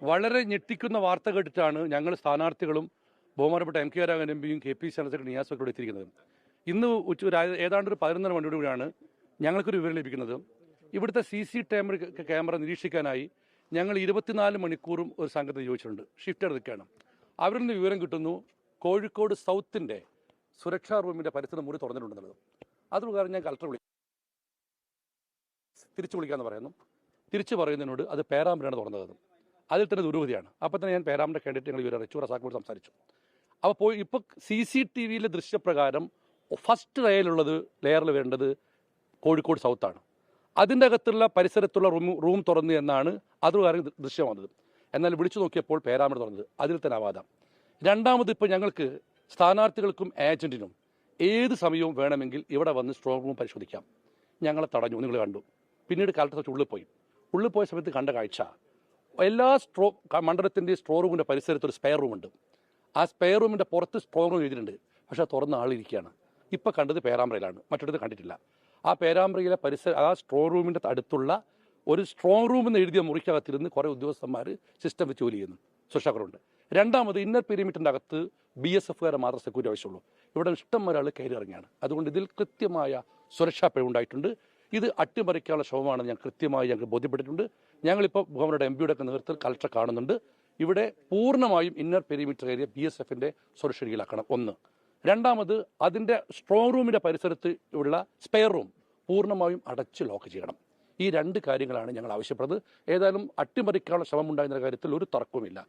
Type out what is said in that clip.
വളരെ ഞെട്ടിക്കുന്ന വാർത്ത കേട്ടിട്ടാണ് ഞങ്ങൾ സ്ഥാനാർത്ഥികളും ബഹുമാനപ്പെട്ട എം കെ രാഘവൻ എംപിയും K P C general secretary നിയാസൊക്കെ എത്തിയിരിക്കുന്നത്. ഇന്ന് ഏതാണ്ട് ഒരു 11:30 മണിയോടുകൂടിയാണ് ഞങ്ങൾക്കൊരു വിവരം ലഭിക്കുന്നത്. ഇവിടുത്തെ ക്യാമറ നിരീക്ഷിക്കാനായി ഞങ്ങൾ 24 മണിക്കൂറും ഒരു സംഘത്തെ ചോദിച്ചിട്ടുണ്ട്. ഷിഫ്റ്റ് എടുക്കുകയാണ്. അവരിൽ നിന്ന് വിവരം കിട്ടുന്നു കോഴിക്കോട് സൗത്തിൻ്റെ സുരക്ഷാ റൂമിൻ്റെ പരിസരം മുറി തുറന്നിട്ടുണ്ടെന്നുള്ളത്. അത് പ്രകാരം ഞാൻ കളക്ടർ തിരിച്ചു വിളിക്കാമെന്ന് പറയുന്നു. തിരിച്ചു പറയുന്നതിനോട് അത് പേരാമ്പ്രയാണ് തുറന്നത്. അതിൽ തന്നെ ദുരൂഹതയാണ്. അപ്പോൾ തന്നെ ഞാൻ പേരാമ്പ്ര കാൻഡിഡേറ്റ് ഞങ്ങൾ വിവരം അറിയിച്ചു, റസാഖോട് സംസാരിച്ചു. അപ്പോൾ ഇപ്പോൾ CCTVയിലെ ദൃശ്യപ്രകാരം ഫസ്റ്റ് ലെയറിൽ വരേണ്ടത് കോഴിക്കോട് സൗത്താണ്. അതിൻ്റെ അകത്തുള്ള പരിസരത്തുള്ള റൂം തുറന്നു എന്നാണ് അതുകാര്യം ദൃശ്യം വന്നത്. എന്നാൽ വിളിച്ചു നോക്കിയപ്പോൾ പേരാമ്പ്ര തുറന്നത്. അതിൽ തന്നെ അവാദം. രണ്ടാമത് ഇപ്പോൾ ഞങ്ങൾക്ക് സ്ഥാനാർത്ഥികൾക്കും ഏജന്റിനും ഏത് സമയവും വേണമെങ്കിൽ ഇവിടെ വന്ന് സ്ട്രോങ് റൂം പരിശോധിക്കാം. ഞങ്ങളെ തടഞ്ഞു, നിങ്ങൾ കണ്ടു. പിന്നീട് കാലത്ത് ഉള്ളിൽ പോയ സമയത്ത് കണ്ട കാഴ്ച, എല്ലാ മണ്ഡലത്തിൻ്റെ സ്ട്രോ റൂമിൻ്റെ പരിസരത്ത് ഒരു സ്പെയർ റൂമുണ്ട്. ആ സ്പെയർ റൂമിൻ്റെ പുറത്ത് സ്ട്രോങ് റൂം എഴുതിയിട്ടുണ്ട്. പക്ഷേ തുറന്ന ആളിരിക്കുകയാണ്. ഇപ്പോൾ കണ്ടത് പേരാമ്പ്രയിലാണ്, മറ്റൊരിടത്ത് കണ്ടിട്ടില്ല. ആ പേരാമ്പ്രയിലെ ആ സ്ട്രോങ് റൂമിൻ്റെ അടുത്തുള്ള ഒരു സ്ട്രോങ് റൂം എന്ന് എഴുതിയ മുറിക്കകത്തിരുന്ന് കുറേ ഉദ്യോഗസ്ഥന്മാർ സിസ്റ്റം വെച്ച് ജോലി ചെയ്യുന്നു, സുരക്ഷാക്കുറവുണ്ട്. രണ്ടാമത് ഇന്നർ പെരിമീറ്ററിൻ്റെ അകത്ത് BSFകാരെ മാത്രം സെക്യൂരിറ്റി ആവശ്യമുള്ളൂ. ഇവിടെ ഇഷ്ടം ഒരാൾ കയറി ഇറങ്ങിയാണ്. അതുകൊണ്ട് ഇതിൽ കൃത്യമായ സുരക്ഷാ പിഴവുണ്ടായിട്ടുണ്ട്. ഇത് അട്ടിമറിക്കാനുള്ള ശ്രമമാണെന്ന് ഞങ്ങൾക്ക് ബോധ്യപ്പെട്ടിട്ടുണ്ട്. ഞങ്ങളിപ്പോൾ ഗവർണറുടെ MPയുടെ ഒക്കെ നേതൃത്വത്തിൽ കളക്ടർ കാണുന്നുണ്ട്. ഇവിടെ പൂർണ്ണമായും ഇന്നർ പെരിമീറ്റർ ഏരിയ BSFൻ്റെ സുരക്ഷ രീതിയിലാക്കണം. ഒന്ന്. രണ്ടാമത് അതിൻ്റെ സ്ട്രോങ് റൂമിൻ്റെ പരിസരത്ത് ഉള്ള സ്പെയർ റൂം പൂർണ്ണമായും അടച്ച് ലോക്ക് ചെയ്യണം. ഈ രണ്ട് കാര്യങ്ങളാണ് ഞങ്ങൾ ആവശ്യപ്പെടുന്നത്. ഏതായാലും അട്ടിമറിക്കാനുള്ള ശ്രമം ഉണ്ടായിരുന്ന കാര്യത്തിൽ ഒരു തർക്കവുമില്ല.